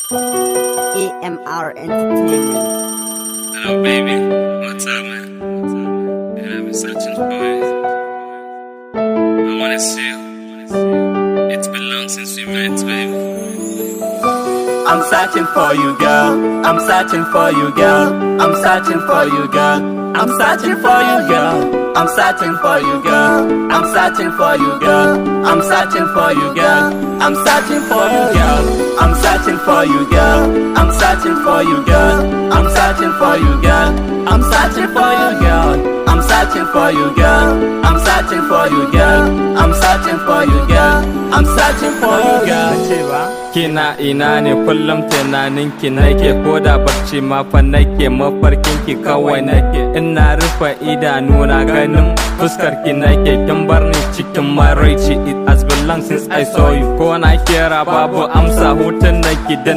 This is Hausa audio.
AMR Entertainment. Hello, baby. What's up, man? Yeah, I've been searching for you. I wanna see you. It's been long since we met, baby. I'm searching for you, girl. I'm searching for you, girl. I'm searching for you, girl. I'm searching for you, girl. I'm searching for you, girl. I'm searching for you, girl. I'm searching for you, girl. I'm searching for you, girl. I'm searching for you, girl. I'm searching for you, girl. I'm searching for you, girl. I'm searching for you, girl. I'm searching for you, girl. I'm searching for you, girl. I'm searching for you, girl. I'm searching for you, girl. Kina ina ne kullum tunanin ki nake, koda barci ma fa nake, mafarkin ki kawai nake. Ina rufe idanuna ganin fuskar ki nake, kin bar ni cikin maraici. It has been long since I saw you. Ko na kira babu amsa, hutun nake dan